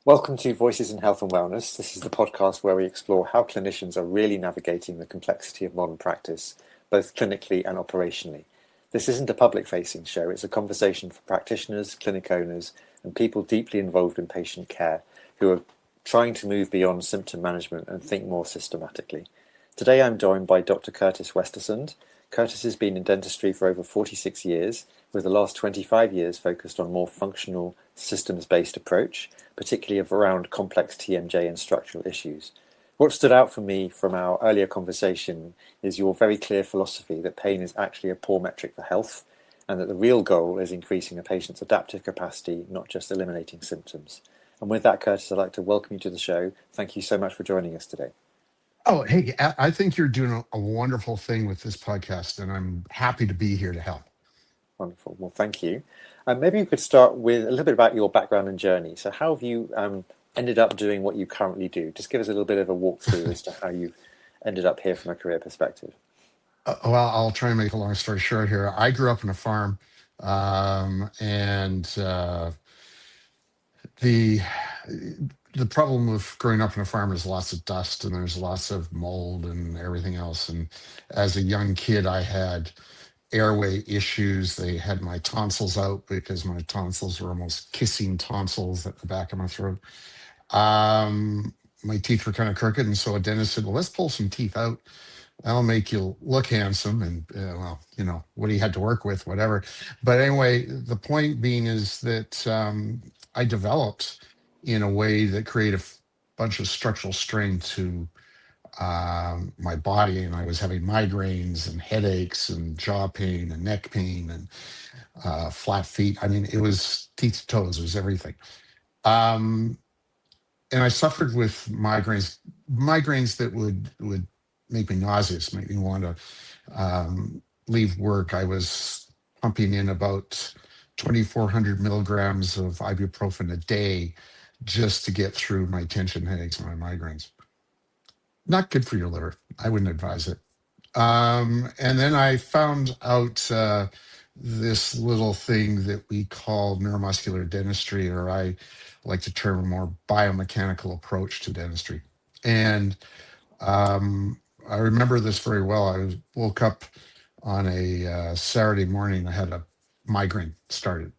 Welcome to Voices in Health and Wellness. This is the podcast where we explore how clinicians are really navigating the complexity of modern practice, both clinically and operationally. This isn't a public-facing show, it's a conversation for practitioners, clinic owners, and people deeply involved in patient care who are trying to move beyond symptom management and think more systematically. Today I'm joined by Dr Curtis Westersund. Curtis has been in dentistry for over 46 years, with the last 25 years focused on more functional, systems-based approach, particularly around complex TMJ and structural issues. What stood out for me from our earlier conversation is your very clear philosophy that pain is actually a poor metric for health, and that the real goal is increasing a patient's adaptive capacity, not just eliminating symptoms. And with that, Curtis, I'd like to welcome you to the show. Thank you so much for joining us today. Oh, hey, I think you're doing a wonderful thing with this podcast, and I'm happy to be here to help. Wonderful. Well, thank you. Maybe you could start with a little bit about your background and journey. So how have you ended up doing what you currently do? Just give us a little bit of a walkthrough as to how you ended up here from a career perspective. Well, I'll try and make a long story short here. I grew up on a farm, and the the problem with growing up on a farm is lots of dust and there's lots of mold and everything else. And as a young kid, I had airway issues. They had my tonsils out because my tonsils were almost kissing tonsils at the back of my throat. My teeth were kind of crooked, and so a dentist said, "Well, let's pull some teeth out. That'll make you look handsome." And well, what he had to work with, whatever. But anyway, the point being is that I developed in a way that created a bunch of structural strain to my body, and I was having migraines and headaches and jaw pain and neck pain and flat feet. I mean, it was teeth to toes, it was everything. And I suffered with migraines that would make me nauseous, make me want to leave work. I was pumping in about 2,400 milligrams of ibuprofen a day just to get through my tension headaches and my migraines. Not good for your liver. I wouldn't advise it. And then I found out this little thing that we call neuromuscular dentistry, or I like to term a more biomechanical approach to dentistry. And I remember this very well. I woke up on a Saturday morning. I had a migraine started.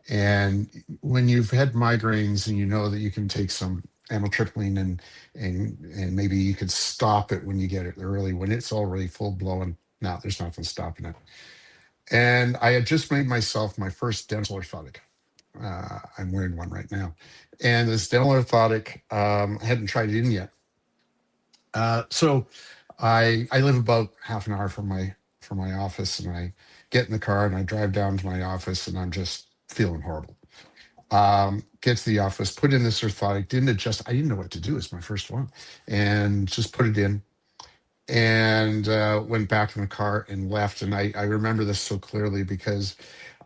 And when you've had migraines and you know that you can take some amitriptyline and maybe you could stop it when you get it early, when it's already full blown, no, there's nothing stopping it. And I had just made myself my first dental orthotic. I'm wearing one right now. And this dental orthotic, I hadn't tried it in yet. So I live about half an hour from my office, and I get in the car and I drive down to my office, and I'm just feeling horrible. Get to the office, put in this orthotic, didn't adjust. I didn't know what to do. It's my first one, and just put it in, and went back in the car and left. And I remember this so clearly because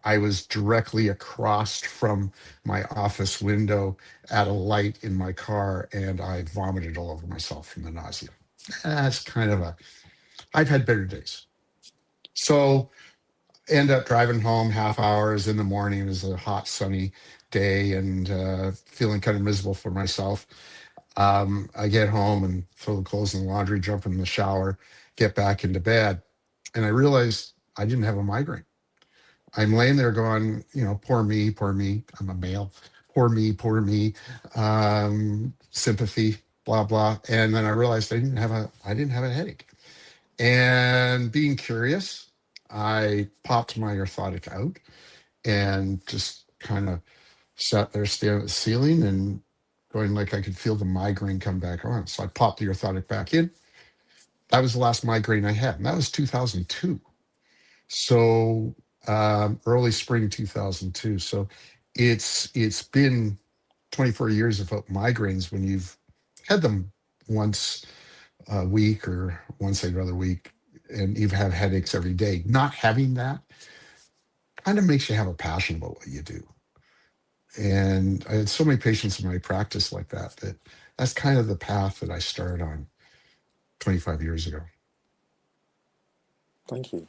I was directly across from my office window at a light in my car, and I vomited all over myself from the nausea. That's I've had better days. So end up driving home half hours in the morning. It was a hot, sunny day, and feeling kind of miserable for myself. I get home and throw the clothes in the laundry, jump in the shower, get back into bed, and I realized I didn't have a migraine. I'm laying there going, poor me, poor me. I'm a male. Poor me. Sympathy, blah blah. And then I realized I didn't have a headache. And being curious, I popped my orthotic out and just kind of sat there staring at the ceiling and going like I could feel the migraine come back on. So I popped the orthotic back in. That was the last migraine I had, and that was 2002. So early spring 2002. So it's been 24 years of migraines when you've had them once a week or once every other week, and you've had headaches every day. Not having that kind of makes you have a passion about what you do. And I had so many patients in my practice like that's kind of the path that I started on 25 years ago. Thank you.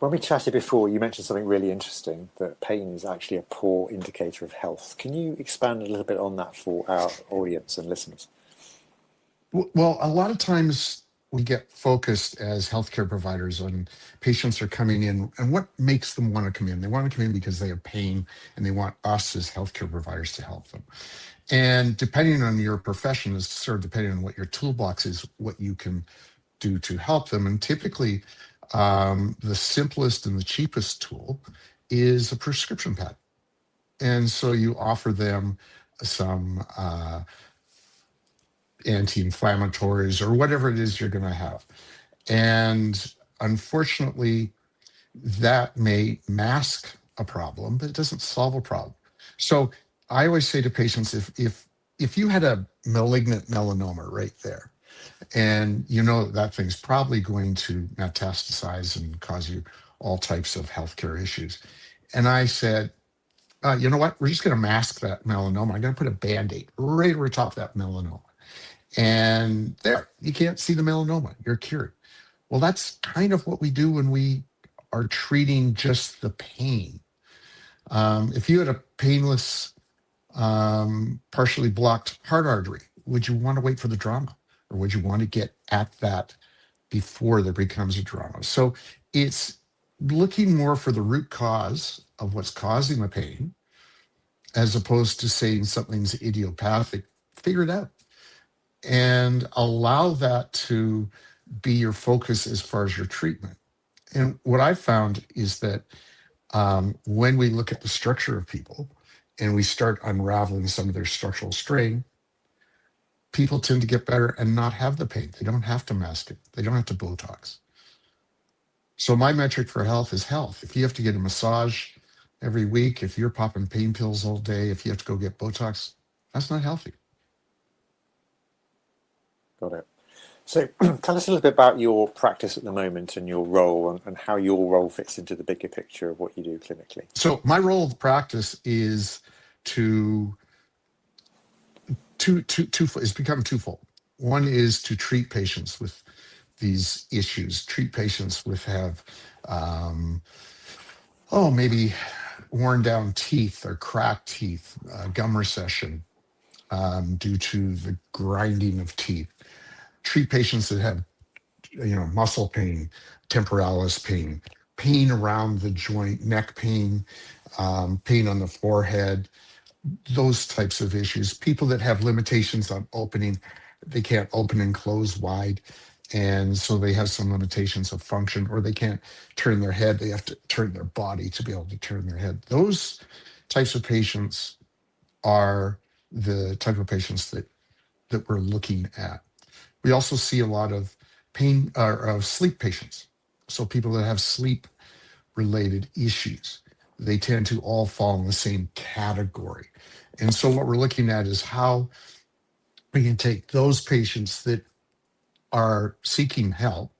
When we chatted before, you mentioned something really interesting, that pain is actually a poor indicator of health. Can you expand a little bit on that for our audience and listeners? Well, a lot of times we get focused as healthcare providers on patients are coming in and what makes them want to come in. They want to come in because they have pain and they want us as healthcare providers to help them. And depending on your profession is sort of depending on what your toolbox is, what you can do to help them. And typically, the simplest and the cheapest tool is a prescription pad. And so you offer them some anti-inflammatories or whatever it is you're going to have. And unfortunately, that may mask a problem, but it doesn't solve a problem. So I always say to patients, if you had a malignant melanoma right there, and you know that thing's probably going to metastasize and cause you all types of healthcare issues. And I said, you know what? We're just going to mask that melanoma. I'm going to put a Band-Aid right over top of that melanoma. And there, you can't see the melanoma. You're cured. Well, that's kind of what we do when we are treating just the pain. If you had a painless, partially blocked heart artery, would you want to wait for the drama? Or would you want to get at that before there becomes a drama? So it's looking more for the root cause of what's causing the pain, as opposed to saying something's idiopathic. Figure it out and allow that to be your focus as far as your treatment. And what I've found is that when we look at the structure of people and we start unraveling some of their structural strain, people tend to get better and not have the pain. They don't have to mask it. They don't have to Botox. So my metric for health is health. If you have to get a massage every week, if you're popping pain pills all day, if you have to go get Botox, that's not healthy. Got it. So tell us a little bit about your practice at the moment and your role and how your role fits into the bigger picture of what you do clinically. So my role of practice is it's become twofold. One is to treat patients with these issues, treat patients with maybe worn down teeth or cracked teeth, gum recession due to the grinding of teeth. Treat patients that have, muscle pain, temporalis pain, pain around the joint, neck pain, pain on the forehead, those types of issues. People that have limitations on opening, they can't open and close wide. And so they have some limitations of function, or they can't turn their head. They have to turn their body to be able to turn their head. Those types of patients are the type of patients that we're looking at. We also see a lot of pain or of sleep patients. So people that have sleep related issues, they tend to all fall in the same category. And so what we're looking at is how we can take those patients that are seeking help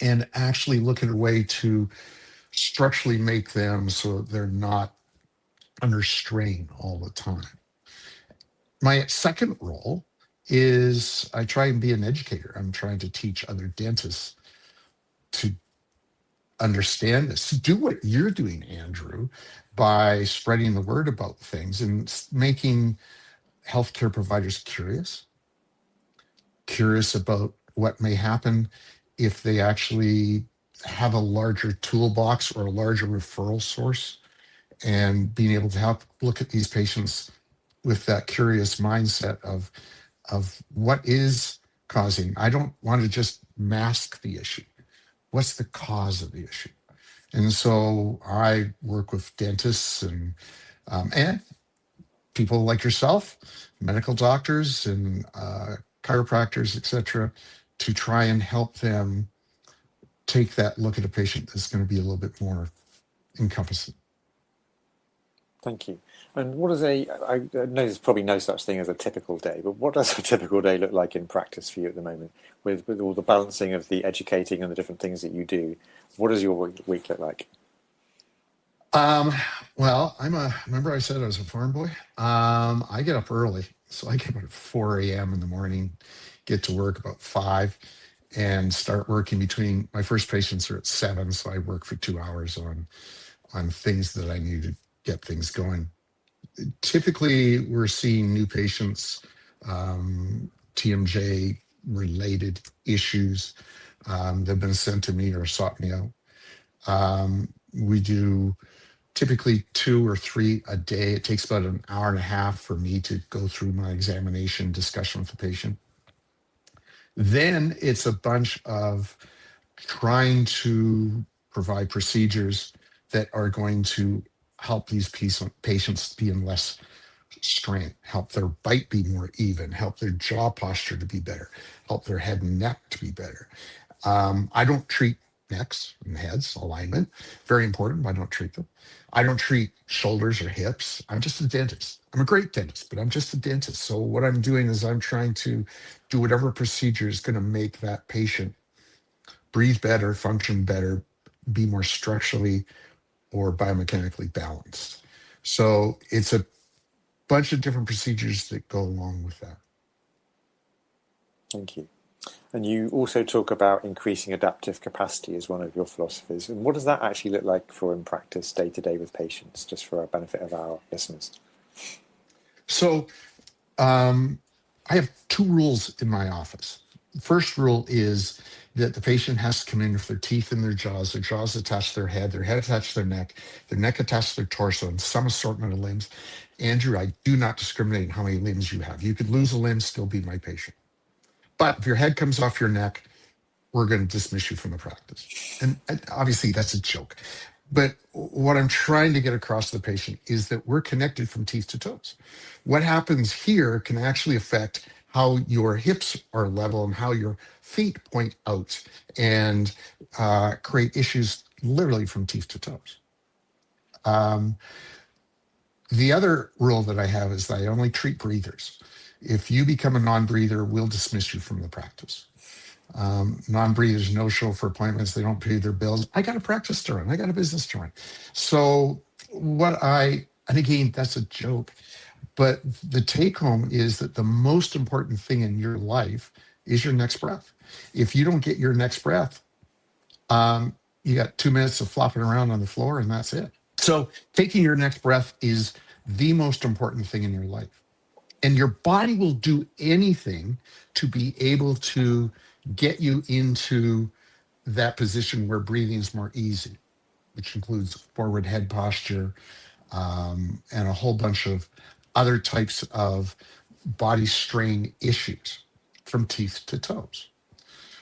and actually look at a way to structurally make them so they're not under strain all the time. My second role is I try and be an educator. I'm trying to teach other dentists to understand this, do what you're doing, Andrew, by spreading the word about things and making healthcare providers curious about what may happen if they actually have a larger toolbox or a larger referral source, and being able to help look at these patients with that curious mindset of what is causing. I don't want to just mask the issue. What's the cause of the issue? And so I work with dentists and people like yourself, medical doctors and chiropractors, et cetera, to try and help them take that look at a patient that's going to be a little bit more encompassing. Thank you. And what is I know there's probably no such thing as a typical day, but what does a typical day look like in practice for you at the moment with all the balancing of the educating and the different things that you do? What does your week look like? Well, remember I said I was a farm boy? I get up early. So I get up at 4 a.m. in the morning, get to work about 5. and start working between my first patients are at 7, so I work for 2 hours on things that I need to get things going. Typically, we're seeing new patients, TMJ related issues that have been sent to me or sought me out. We do typically 2 or 3 a day. It takes about an hour and a half for me to go through my examination discussion with the patient. Then it's a bunch of trying to provide procedures that are going to help these patients be in less strain, help their bite be more even, help their jaw posture to be better, help their head and neck to be better. I don't treat necks and heads, alignment, very important, but I don't treat them. I don't treat shoulders or hips. I'm just a dentist. I'm a great dentist, but I'm just a dentist. So what I'm doing is I'm trying to do whatever procedure is going to make that patient breathe better, function better, be more structurally or biomechanically balanced. So it's a bunch of different procedures that go along with that. Thank you. And you also talk about increasing adaptive capacity as one of your philosophies. And what does that actually look like for in practice day to day with patients, just for our benefit of our listeners? So I have 2 rules in my office. The first rule is that the patient has to come in with their teeth in their jaws attached to their head attached to their neck attached to their torso, and some assortment of limbs. Andrew, I do not discriminate in how many limbs you have. You could lose a limb, still be my patient. But if your head comes off your neck, we're going to dismiss you from the practice. And obviously that's a joke. But what I'm trying to get across to the patient is that we're connected from teeth to toes. What happens here can actually affect how your hips are level and how your feet point out and create issues literally from teeth to toes. The other rule that I have is that I only treat breathers. If you become a non-breather, we'll dismiss you from the practice. Non-breathers no show for appointments. They don't pay their bills. I got a practice to run. I got a business to run. So and again, that's a joke, but the take home is that the most important thing in your life is your next breath. If you don't get your next breath, you got 2 minutes of flopping around on the floor and that's it. So taking your next breath is the most important thing in your life. And your body will do anything to be able to get you into that position where breathing is more easy, which includes forward head posture and a whole bunch of other types of body strain issues from teeth to toes.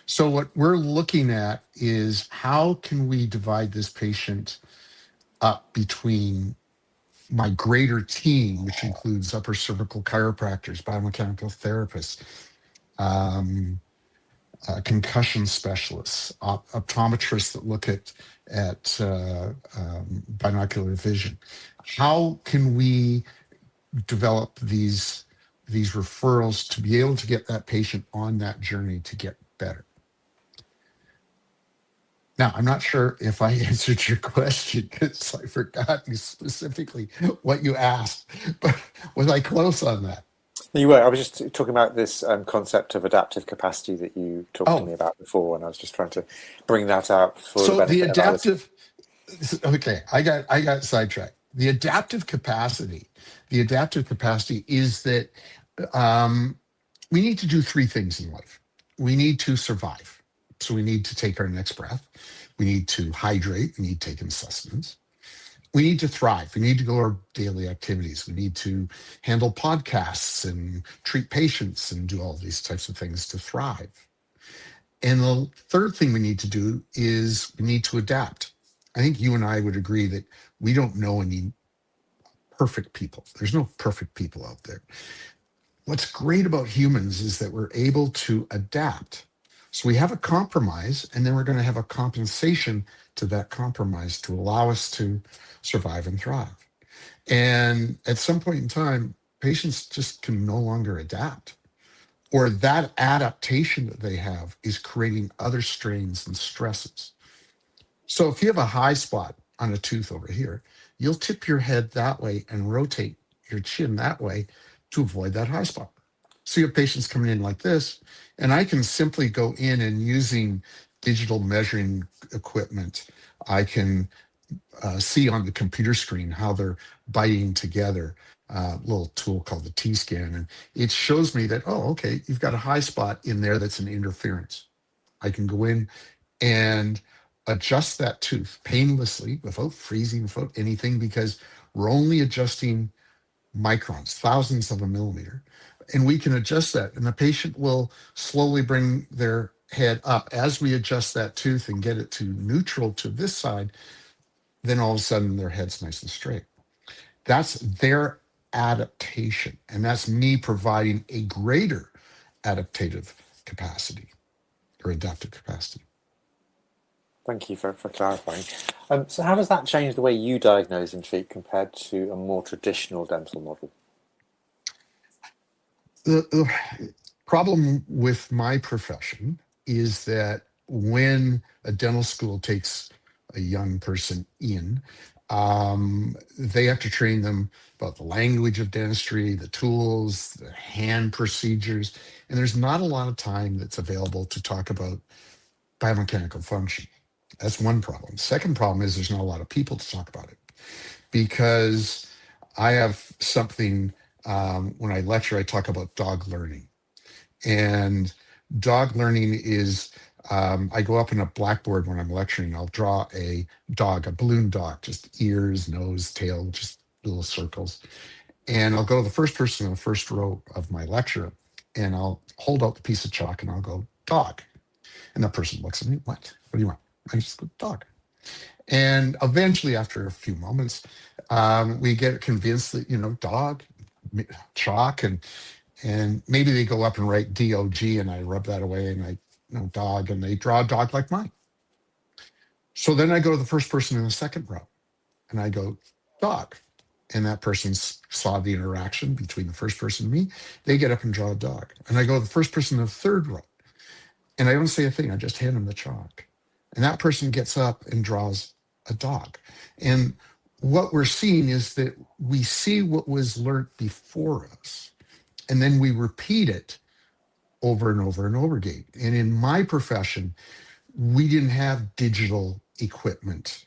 So what we're looking at is how can we divide this patient up between my greater team, which includes upper cervical chiropractors, biomechanical therapists, concussion specialists, optometrists that look at binocular vision. How can we develop these referrals to be able to get that patient on that journey to get better? Now, I'm not sure if I answered your question because I forgot specifically what you asked, but was I close on that? You were. I was just talking about this concept of adaptive capacity that you talked to me about before, and I was just trying to bring that out for the benefit of adaptive. Okay, I got sidetracked. The adaptive capacity is that we need to do 3 things in life. We need to survive. So we need to take our next breath. We need to hydrate. We need to take in sustenance. We need to thrive. We need to go our daily activities. We need to handle podcasts and treat patients and do all these types of things to thrive. And the third thing we need to do is we need to adapt. I think you and I would agree that we don't know any perfect people. There's no perfect people out there. What's great about humans is that we're able to adapt. So we have a compromise, and then we're going to have a compensation to that compromise to allow us to survive and thrive. And at some point in time, patients just can no longer adapt, or that adaptation that they have is creating other strains and stresses. So if you have a high spot on a tooth over here, you'll tip your head that way and rotate your chin that way to avoid that high spot. So you have patients coming in like this, and I can simply go in and using digital measuring equipment, I can see on the computer screen how they're biting together. Little tool called the T-scan, and it shows me that, oh, okay, you've got a high spot in there that's an interference. I can go in and adjust that tooth painlessly without freezing, without anything, because we're only adjusting microns, thousandths of a millimeter. And we can adjust that. And the patient will slowly bring their head up as we adjust that tooth and get it to neutral to this side. Then all of a sudden their head's nice and straight. That's their adaptation. And that's me providing a greater adaptive capacity or adaptive capacity. Thank you for clarifying. So how does that change the way you diagnose and treat compared to a more traditional dental model? The problem with my profession is that when a dental school takes a young person in, they have to train them about the language of dentistry, the tools, the hand procedures, and there's not a lot of time that's available to talk about biomechanical function. That's one problem. Second problem is there's not a lot of people to talk about it, because I have something, when I lecture, I talk about dog learning. And dog learning is, I go up in a blackboard when I'm lecturing, I'll draw a dog, a balloon dog, just ears, nose, tail, just little circles. And I'll go to the first person in the first row of my lecture, and I'll hold out the piece of chalk and I'll go, dog. And that person looks at me, what? What do you want? I just go, dog. And eventually, after a few moments, we get convinced that, dog, chalk, and maybe they go up and write DOG, and I rub that away, and dog, and they draw a dog like mine. So then I go to the first person in the second row, and I go, dog. And that person saw the interaction between the first person and me. They get up and draw a dog. And I go to the first person in the third row, and I don't say a thing. I just hand them the chalk. And that person gets up and draws a dog. And what we're seeing is that we see what was learned before us, and then we repeat it over and over and over again. And in my profession, we didn't have digital equipment,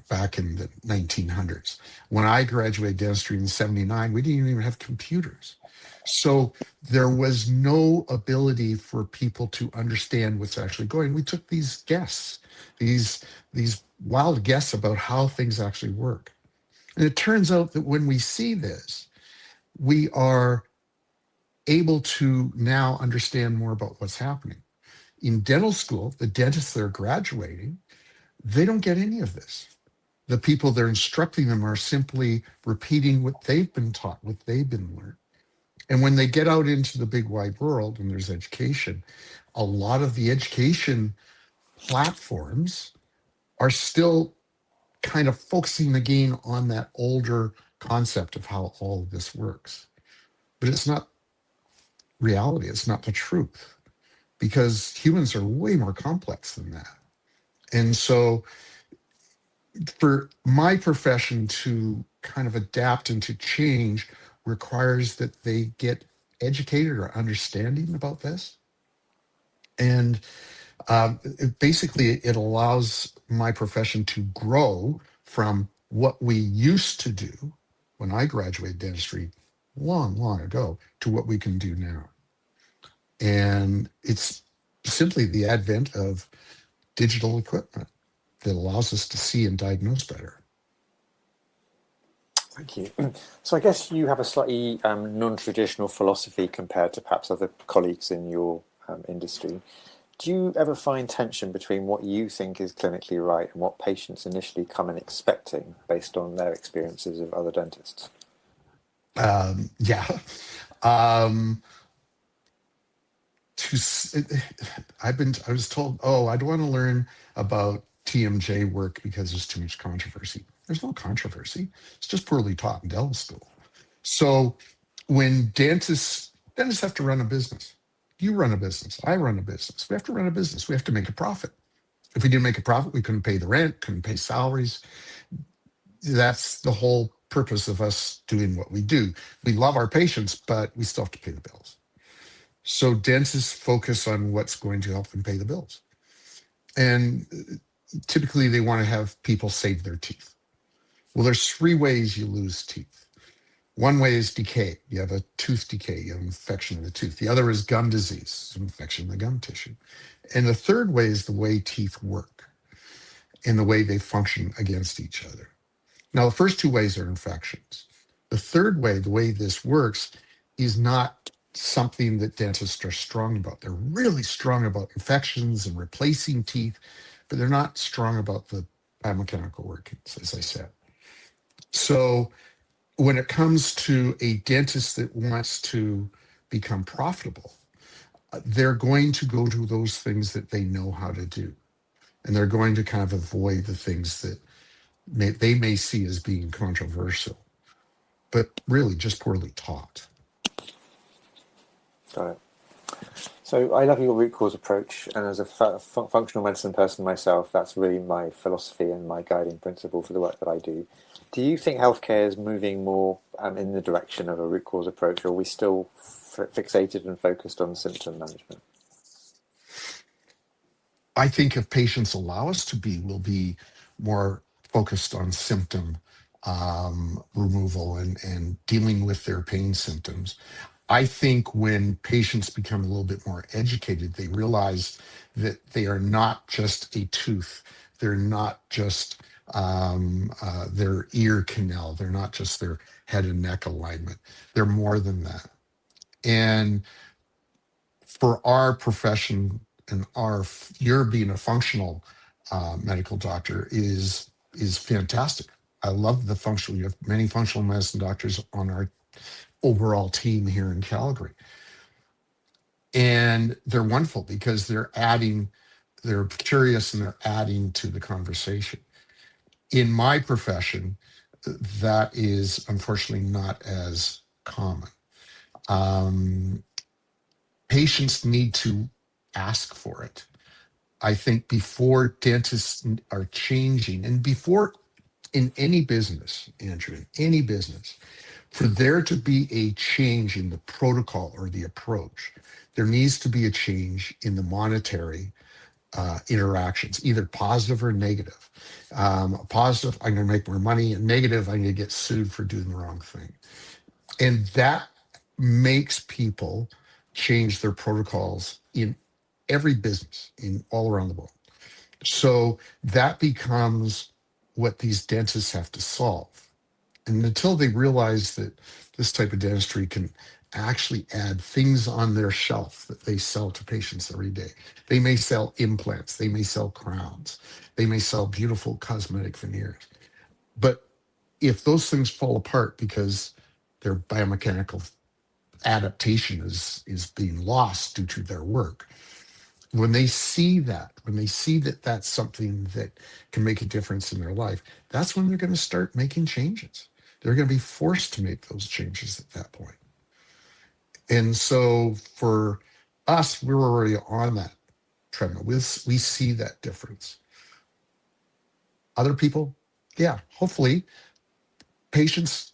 back in the 1900s. When I graduated dentistry in '79, we didn't even have computers. So there was no ability for people to understand what's actually going. We took these guesses, these wild guesses about how things actually work. And it turns out that when we see this, we are able to now understand more about what's happening. In dental school, the dentists that are graduating, they don't get any of this. The people that are instructing them are simply repeating what they've been taught, what they've been learned. And when they get out into the big wide world and there's education, a lot of the education platforms are still kind of focusing again on that older concept of how all of this works. But it's not reality. It's not the truth, because humans are way more complex than that. And so for my profession to kind of adapt and to change requires that they get educated or understanding about this. And basically, it allows my profession to grow from what we used to do when I graduated dentistry long, long ago to what we can do now. And it's simply the advent of digital equipment that allows us to see and diagnose better. Thank you. So I guess you have a slightly non-traditional philosophy compared to perhaps other colleagues in your industry. Do you ever find tension between what you think is clinically right and what patients initially come in expecting based on their experiences of other dentists? Yeah. I was told, oh, I don't want to learn about TMJ work because there's too much controversy. There's no controversy. It's just poorly taught in dental school. So when dentists have to run a business. You run a business. I run a business. We have to run a business. We have to make a profit. If we didn't make a profit, we couldn't pay the rent, couldn't pay salaries. That's the whole purpose of us doing what we do. We love our patients, but we still have to pay the bills. So dentists focus on what's going to help them pay the bills. And typically they want to have people save their teeth. Well, there's three ways you lose teeth. One way is decay. You have a tooth decay, you have an infection in the tooth. The other is gum disease, an infection in the gum tissue. And the third way is the way teeth work and the way they function against each other. Now, the first two ways are infections. The third way, the way this works, is not something that dentists are strong about. They're really strong about infections and replacing teeth, but they're not strong about the biomechanical workings, as I said. So when it comes to a dentist that wants to become profitable, they're going to go to those things that they know how to do. And they're going to kind of avoid the things that they may see as being controversial, but really just poorly taught. Got it. So I love your root cause approach, and as a functional medicine person myself, that's really my philosophy and my guiding principle for the work that I do. Do you think healthcare is moving more in the direction of a root cause approach, or are we still fixated and focused on symptom management? I think if patients allow us to be, we'll be more focused on symptom removal and dealing with their pain symptoms. I think when patients become a little bit more educated, they realize that they are not just a tooth. They're not just their ear canal. They're not just their head and neck alignment. They're more than that. And for our profession and your being a functional medical doctor is fantastic. I love the functional. You have many functional medicine doctors on our overall team here in Calgary. And they're wonderful because they're curious and they're adding to the conversation. In my profession, that is unfortunately not as common. Patients need to ask for it. I think before dentists are changing, and before in any business, Andrew, in any business, for there to be a change in the protocol or the approach, there needs to be a change in the monetary interactions, either positive or negative. Positive, I'm going to make more money, and negative, I'm going to get sued for doing the wrong thing. And that makes people change their protocols in every business in all around the world. So that becomes what these dentists have to solve. And until they realize that this type of dentistry can actually add things on their shelf that they sell to patients every day. They may sell implants, they may sell crowns, they may sell beautiful cosmetic veneers. But if those things fall apart because their biomechanical adaptation is being lost due to their work, when they see that that's something that can make a difference in their life, that's when they're going to start making changes. They're going to be forced to make those changes at that point. And so for us, we're already on that treadmill. We see that difference. Other people, yeah, hopefully patients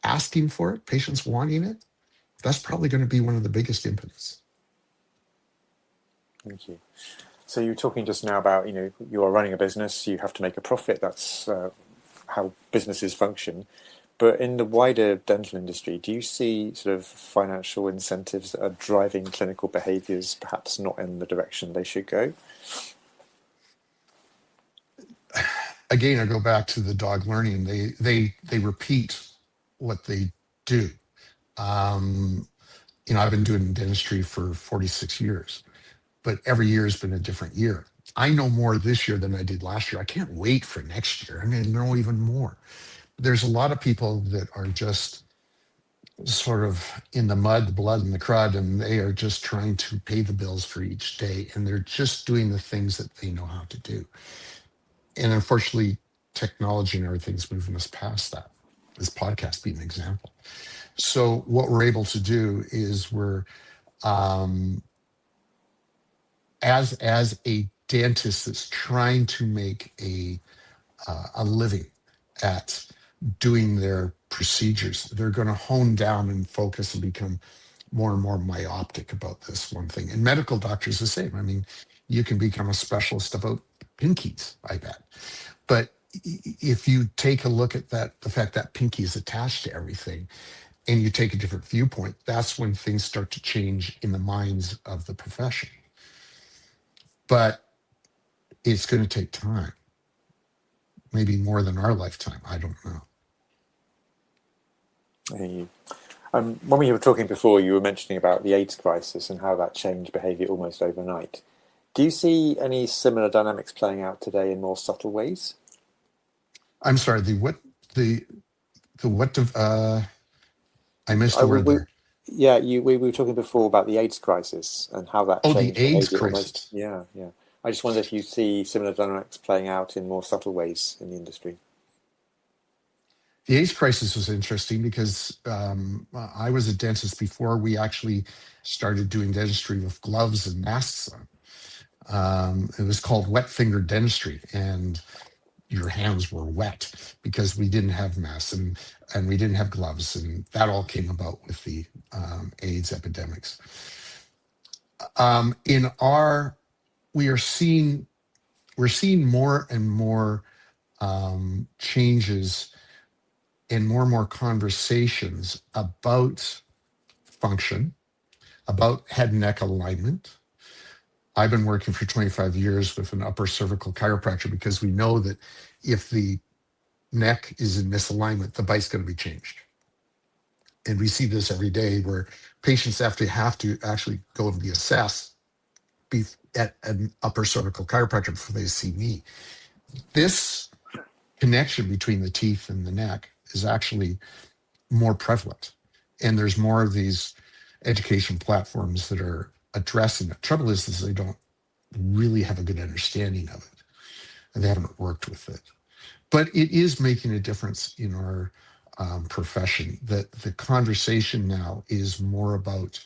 asking for it, patients wanting it, that's probably going to be one of the biggest impetus. Thank you. So you were talking just now about, you are running a business, you have to make a profit. That's how businesses function. But in the wider dental industry, do you see sort of financial incentives that are driving clinical behaviours perhaps not in the direction they should go? Again, I go back to the dog learning. They repeat what they do. I've been doing dentistry for 46 years, but every year has been a different year. I know more this year than I did last year. I can't wait for next year. I'm going to know even more. There's a lot of people that are just sort of in the mud, the blood, and the crud, and they are just trying to pay the bills for each day, and they're just doing the things that they know how to do. And unfortunately, technology and everything's moving us past that. This podcast being an example. So what we're able to do is we're as a dentist that's trying to make a living at doing their procedures. They're going to hone down and focus and become more and more myopic about this one thing. And medical doctors the same. I mean, you can become a specialist about pinkies, I bet. But if you take a look at that, the fact that pinky is attached to everything, and you take a different viewpoint, that's when things start to change in the minds of the profession. But it's going to take time, maybe more than our lifetime. I don't know. When we were talking before, you were mentioning about the AIDS crisis and how that changed behaviour almost overnight. Do you see any similar dynamics playing out today in more subtle ways? I'm sorry. The what? I missed the word there. We were talking before about the AIDS crisis and how that Oh, the changed AIDS behaviour crisis. almost. Yeah, yeah. I just wonder if you see similar dynamics playing out in more subtle ways in the industry. The AIDS crisis was interesting because I was a dentist before we actually started doing dentistry with gloves and masks on. It was called wet finger dentistry, and your hands were wet because we didn't have masks and we didn't have gloves, and that all came about with the AIDS epidemics. We're seeing more and more changes and more conversations about function, about head and neck alignment. I've been working for 25 years with an upper cervical chiropractor because we know that if the neck is in misalignment, the bite's going to be changed. And we see this every day where patients have to actually go and be assessed at an upper cervical chiropractor before they see me. This connection between the teeth and the neck is actually more prevalent. And there's more of these education platforms that are addressing it. Trouble is they don't really have a good understanding of it, and they haven't worked with it. But it is making a difference in our profession, that the conversation now is more about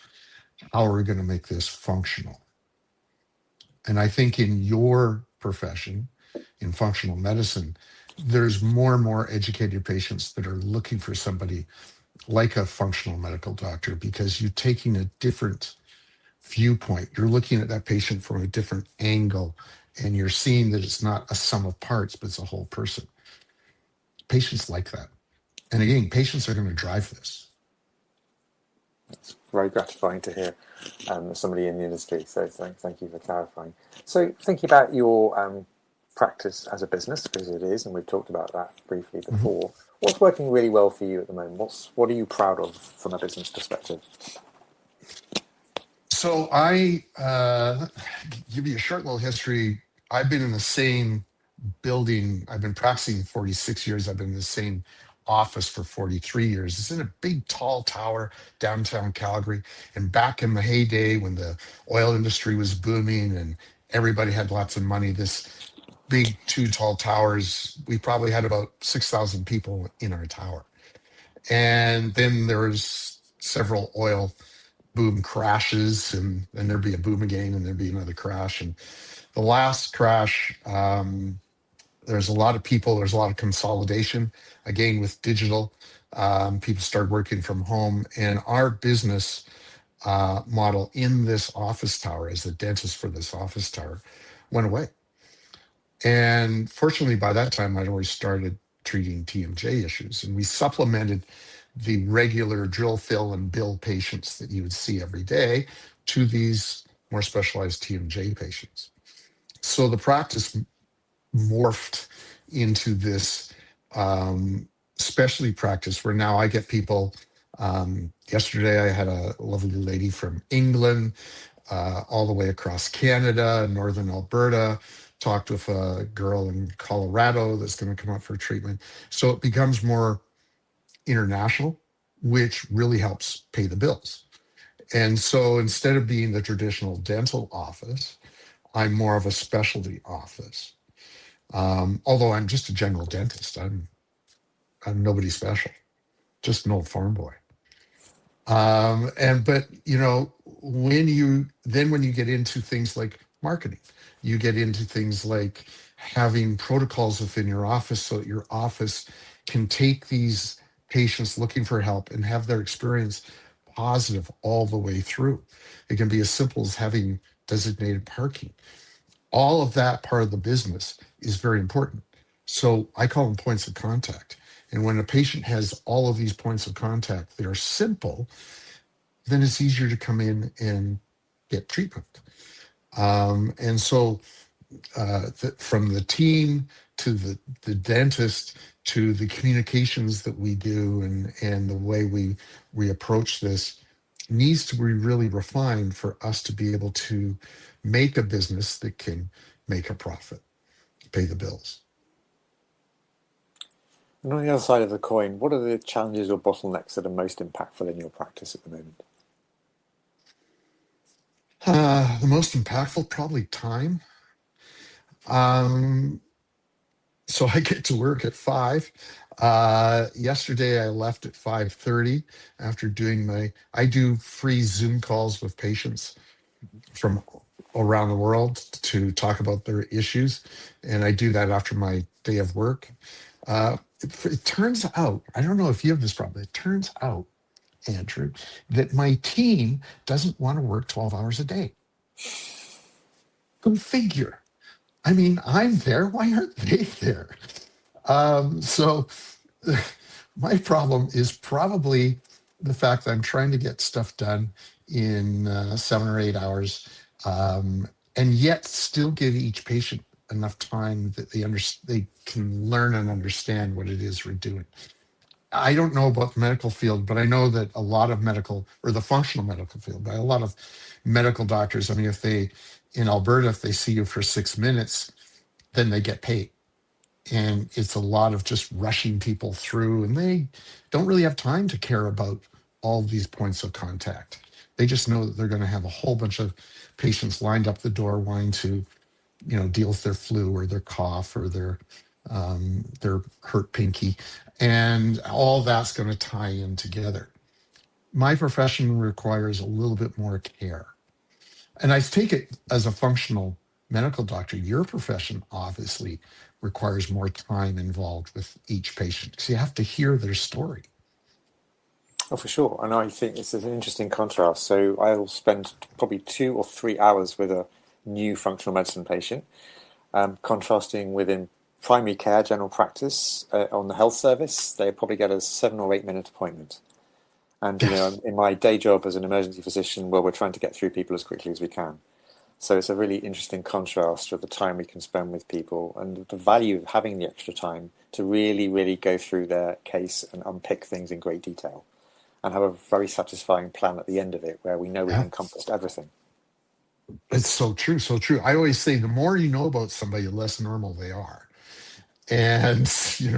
how are we going to make this functional. And I think in your profession, in functional medicine, there's more and more educated patients that are looking for somebody like a functional medical doctor because you're taking a different viewpoint. You're looking at that patient from a different angle, and you're seeing that it's not a sum of parts, but it's a whole person. Patients like that. And again, patients are going to drive this. It's very gratifying to hear somebody in the industry. So thank you for clarifying. So thinking about your practice as a business, because it is, and we've talked about that briefly before, what's working really well for you at the moment? What are you proud of from a business perspective? So I give you a short little history. I've been in the same building. I've been practicing 46 years. I've been in the same office for 43 years. It's in a big, tall tower downtown Calgary. And back in the heyday when the oil industry was booming and everybody had lots of money, this big two tall towers, we probably had about 6,000 people in our tower. And then there was several oil boom crashes, and then there'd be a boom again, and there'd be another crash. And the last crash, there's a lot of people, there's a lot of consolidation. Again, with digital, people start working from home, and our business model in this office tower, as the dentist for this office tower, went away. And fortunately, by that time, I'd already started treating TMJ issues, and we supplemented the regular drill, fill, and bill patients that you would see every day to these more specialized TMJ patients. So the practice morphed into this specialty practice where now I get people. Yesterday, I had a lovely lady from England, all the way across Canada, northern Alberta, talked with a girl in Colorado that's going to come up for treatment. So it becomes more international, which really helps pay the bills. And so instead of being the traditional dental office, I'm more of a specialty office. Although I'm just a general dentist, I'm nobody special, just an old farm boy. But when you get into things like marketing, you get into things like having protocols within your office so that your office can take these patients looking for help and have their experience positive all the way through. It can be as simple as having designated parking. All of that part of the business is very important. So I call them points of contact. And when a patient has all of these points of contact that are simple, then it's easier to come in and get treatment. And so from the team to the dentist to the communications that we do and the way we approach this needs to be really refined for us to be able to make a business that can make a profit, pay the bills. And on the other side of the coin, what are the challenges or bottlenecks that are most impactful in your practice at the moment? The most impactful, probably time. Um, so I get to work at 5. Yesterday I left at 5:30 after I do free Zoom calls with patients from around the world to talk about their issues. And I do that after my day of work. It turns out, I don't know if you have this problem, it turns out, Andrew, that my team doesn't want to work 12 hours a day. Go figure. I mean, I'm there. Why aren't they there? So my problem is probably the fact that I'm trying to get stuff done in 7 or 8 hours, and yet still give each patient enough time that they can learn and understand what it is we're doing. I don't know about the medical field, but I know that a lot of medical, or the functional medical field, but a lot of medical doctors, I mean, in Alberta, if they see you for 6 minutes, then they get paid. And it's a lot of just rushing people through, and they don't really have time to care about all these points of contact. They just know that they're going to have a whole bunch of patients lined up the door wanting to, deal with their flu or their cough or their hurt pinky, and all that's going to tie in together. My profession requires a little bit more care, and I take it as a functional medical doctor. Your profession obviously requires more time involved with each patient because you have to hear their story. Oh, for sure. And I think it's an interesting contrast. So I'll spend probably 2 or 3 hours with a new functional medicine patient, contrasting within primary care, general practice, on the health service, they probably get a 7 or 8 minute appointment. And, Yes. in my day job as an emergency physician, well, we're trying to get through people as quickly as we can. So it's a really interesting contrast with the time we can spend with people and the value of having the extra time to really, really go through their case and unpick things in great detail and have a very satisfying plan at the end of it where we know we've Yeah. encompassed everything. It's so true, so true. I always say the more you know about somebody, the less normal they are. And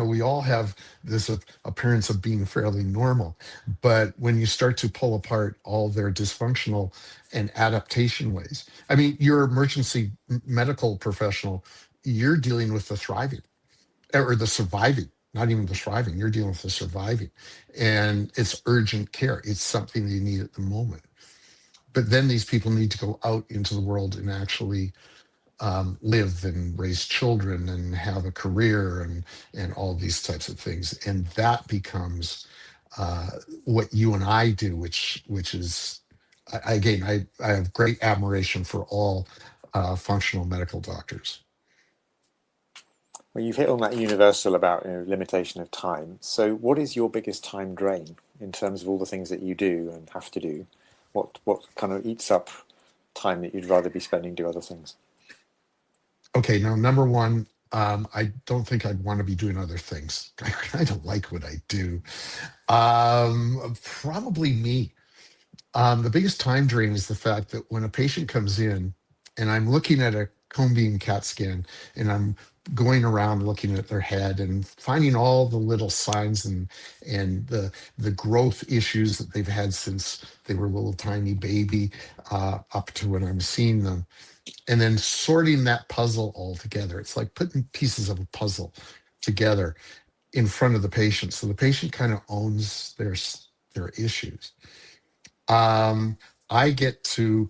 we all have this appearance of being fairly normal, but when you start to pull apart all their dysfunctional and adaptation ways, I mean, you're emergency medical professional, you're dealing with the thriving or the surviving, not even the thriving, you're dealing with the surviving, and it's urgent care. It's something you need at the moment, but then these people need to go out into the world and actually live and raise children and have a career and all these types of things, and that becomes uh, what you and I do, which is again, I have great admiration for all functional medical doctors. Well, you've hit on that universal about limitation of time. So what is your biggest time drain in terms of all the things that you do and have to do? What kind of eats up time that you'd rather be spending do other things? Okay, now number one, I don't think I'd want to be doing other things. I don't like what I do. Probably me. The biggest time drain is the fact that when a patient comes in and I'm looking at a cone beam CAT scan and I'm going around looking at their head and finding all the little signs and the growth issues that they've had since they were a little tiny baby up to when I'm seeing them, and then sorting that puzzle all together. It's like putting pieces of a puzzle together in front of the patient, so the patient kind of owns their issues. I get to,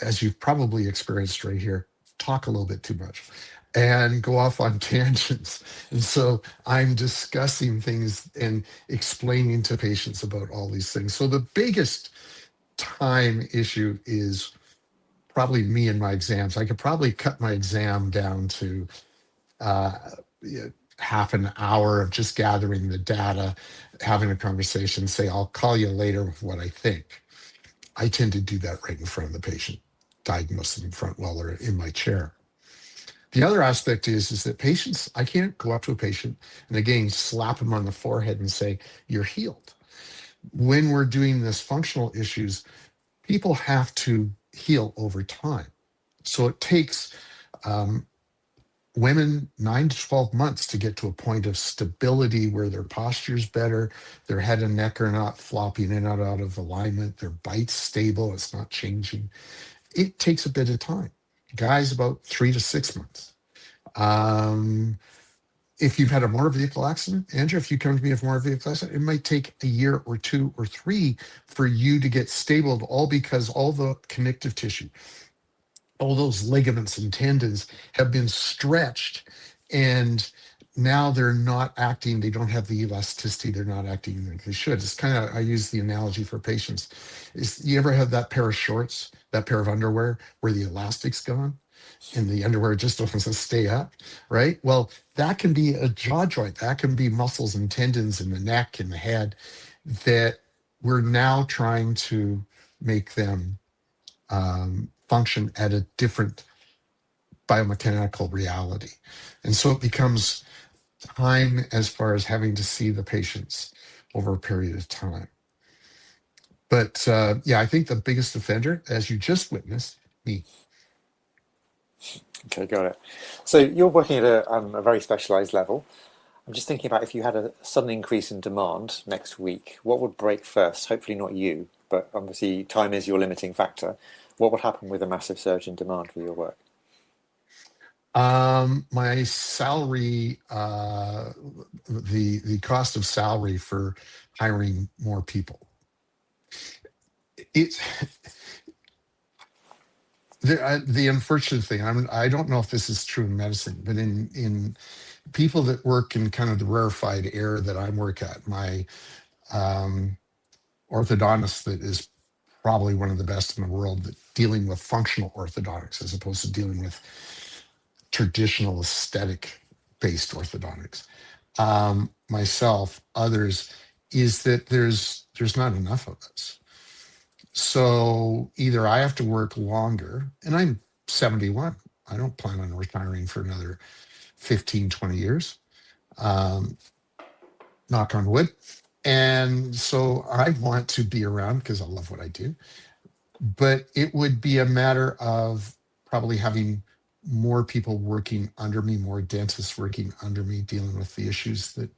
as you've probably experienced right here, talk a little bit too much. and go off on tangents. And so I'm discussing things and explaining to patients about all these things. So the biggest time issue is probably me and my exams. I could probably cut my exam down to uh, half an hour of just gathering the data, having a conversation, say, I'll call you later with what I think. I tend to do that right in front of the patient, diagnose them in front while they're in my chair. The other aspect is that patients, I can't go up to a patient and again slap them on the forehead and say, you're healed. When we're doing this functional issues, people have to heal over time. So it takes um, women 9 to 12 months to get to a point of stability where their posture's better, their head and neck are not flopping in and out of alignment, their bite's stable, it's not changing. It takes a bit of time. Guys, about 3 to 6 months. If you've had a motor vehicle accident, Andrew, if you come to me with a motor vehicle accident, it might take a year or 2 or 3 for you to get stable, all because all the connective tissue, all those ligaments and tendons have been stretched, and now they're not acting. They don't have the elasticity. They're not acting like they should. It's kind of, I use the analogy for patients. Is you ever have that pair of shorts, that pair of underwear where the elastic's gone? And the underwear just doesn't stay up, right? Well, that can be a jaw joint. That can be muscles and tendons in the neck and the head that we're now trying to make them function at a different biomechanical reality. And so it becomes time as far as having to see the patients over a period of time. But yeah, I think the biggest offender, as you just witnessed, me. Okay, got it. So you're working at a very specialized level. I'm just thinking about if you had a sudden increase in demand next week, what would break first? Hopefully not you, but obviously time is your limiting factor. What would happen with a massive surge in demand for your work? My salary, the cost of salary for hiring more people. It's the unfortunate thing. I don't know if this is true in medicine, but in people that work in kind of the rarefied air that I work at, my um, orthodontist that is probably one of the best in the world that dealing with functional orthodontics as opposed to dealing with traditional aesthetic based orthodontics. Myself, others, is that there's not enough of us. So either I have to work longer, and I'm 71. I don't plan on retiring for another 15, 20 years. Um, Knock on wood. And so I want to be around because I love what I do. But it would be a matter of probably having more people working under me, more dentists working under me, dealing with the issues that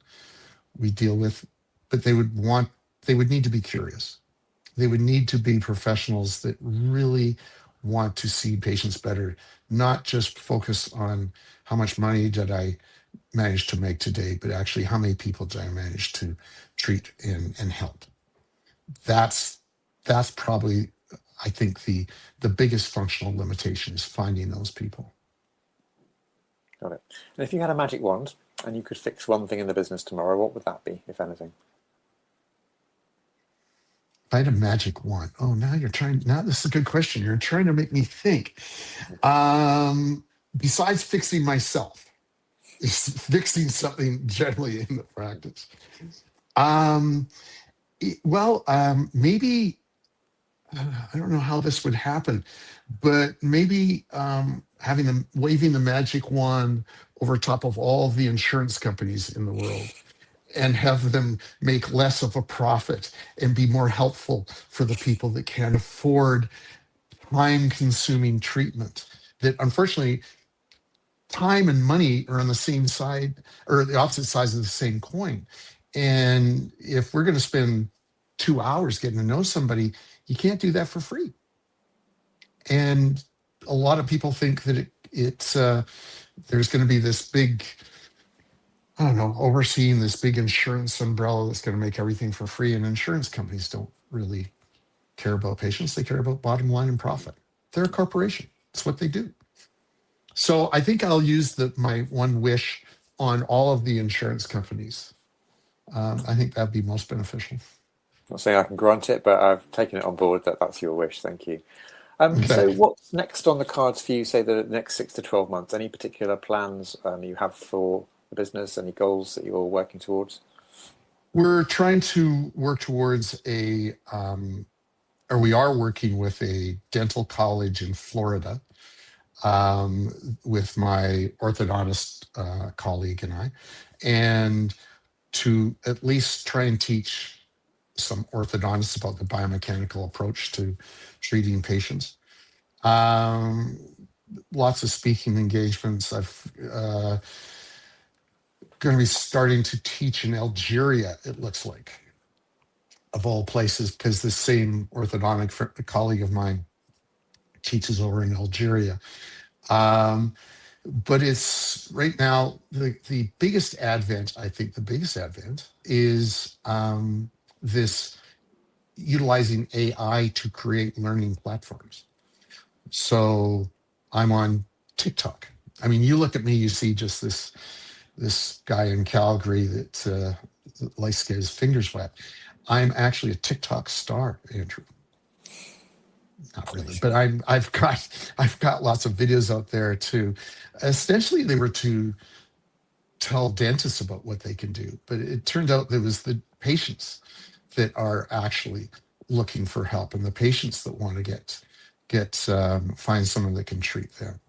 we deal with. But they would need to be curious. They would need to be professionals that really want to see patients better, not just focus on how much money did I manage to make today, but actually how many people did I manage to treat and help. That's probably, I think, the biggest functional limitation is finding those people. Got it. And if you had a magic wand and you could fix one thing in the business tomorrow, what would that be, if anything? If I had a magic wand. Oh, now this is a good question. You're trying to make me think. Besides fixing myself, is fixing something generally in the practice. Um, maybe I don't know how this would happen, but maybe having them waving the magic wand over top of all the insurance companies in the world and have them make less of a profit and be more helpful for the people that can't afford time-consuming treatment. That unfortunately, time and money are on the same side or the opposite sides of the same coin. And if we're going to spend 2 hours getting to know somebody, you can't do that for free. And a lot of people think that it's there's going to be this big, I don't know, overseeing this big insurance umbrella that's going to make everything for free. And insurance companies don't really care about patients. They care about bottom line and profit. They're a corporation. It's what they do. So I think I'll use my one wish on all of the insurance companies. I think that'd be most beneficial. Not saying I can grant it, but I've taken it on board that that's your wish. Thank you. Okay. So what's next on the cards for you, say the next 6 to 12 months? Any particular plans you have for the business? Any goals that you're working towards? We're trying to work towards or we are working with a dental college in Florida, with my orthodontist colleague and I, and to at least try and teach some orthodontists about the biomechanical approach to treating patients. Um, Lots of speaking engagements. I've going to be starting to teach in Algeria, it looks like, of all places, because the same orthodontic colleague of mine teaches over in Algeria. Um, but it's right now the biggest advent, I think the biggest advent is this utilizing AI to create learning platforms. So I'm on TikTok. I mean, you look at me, you see just this guy in Calgary that likes to get his fingers wet. I'm actually a TikTok star, Andrew. Not really, but I've got lots of videos out there too. Essentially, they were to tell dentists about what they can do, but it turned out there was the patients that are actually looking for help, and the patients that want to find someone that can treat them.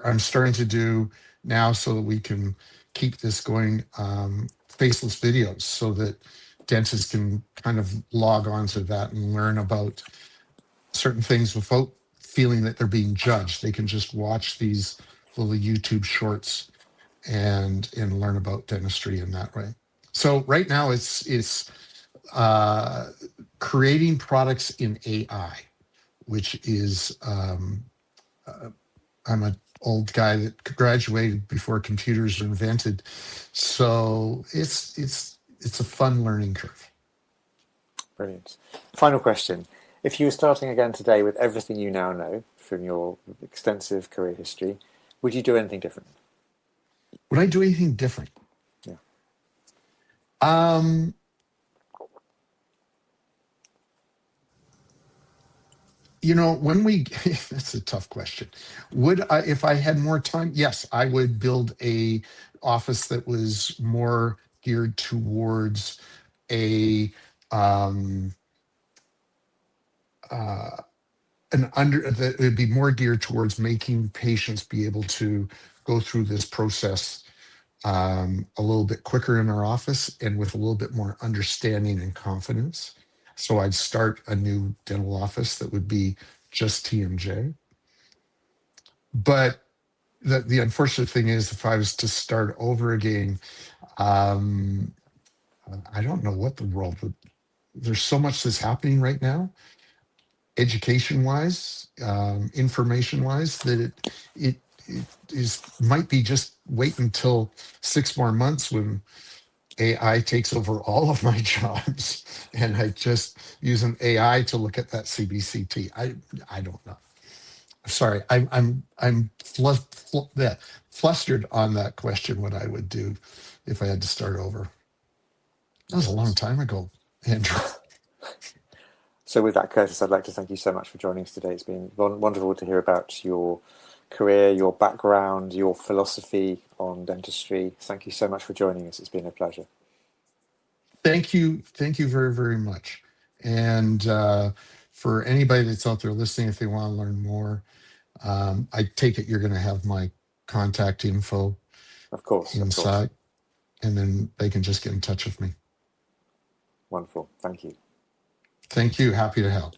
I'm starting to do now so that we can keep this going, faceless videos, so that dentists can kind of log on to that and learn about certain things without feeling that they're being judged. They can just watch these little YouTube shorts and learn about dentistry in that way. So right now it's uh, creating products in AI, which is I'm an old guy that graduated before computers were invented, so it's a fun learning curve. Brilliant. Final question. If you were starting again today with everything you now know from your extensive career history, would you do anything different? Would I do anything different? Yeah. Um, when we that's a tough question. Would I, if I had more time? Yes, I would build a office that was more geared towards a um uh that would be more geared towards making patients be able to go through this process a little bit quicker in our office and with a little bit more understanding and confidence. So I'd start a new dental office that would be just TMJ. But the unfortunate thing is, if I was to start over again, um, I don't know what the world would. There's so much that's happening right now, education wise, information wise, that it is might be just wait until 6 more months when AI takes over all of my jobs, and I just use an AI to look at that CBCT. I don't know. Sorry, I'm flustered on that question. What I would do if I had to start over. That was a long time ago, Andrew. So with that, Curtis, I'd like to thank you so much for joining us today. It's been wonderful to hear about your career, your background, your philosophy on dentistry. Thank you so much for joining us. It's been a pleasure. Thank you very, very much. And for anybody that's out there listening, if they want to learn more, I take it you're going to have my contact info Of course, of course. inside, and then they can just get in touch with me. Wonderful. Thank you. Thank you. Happy to help.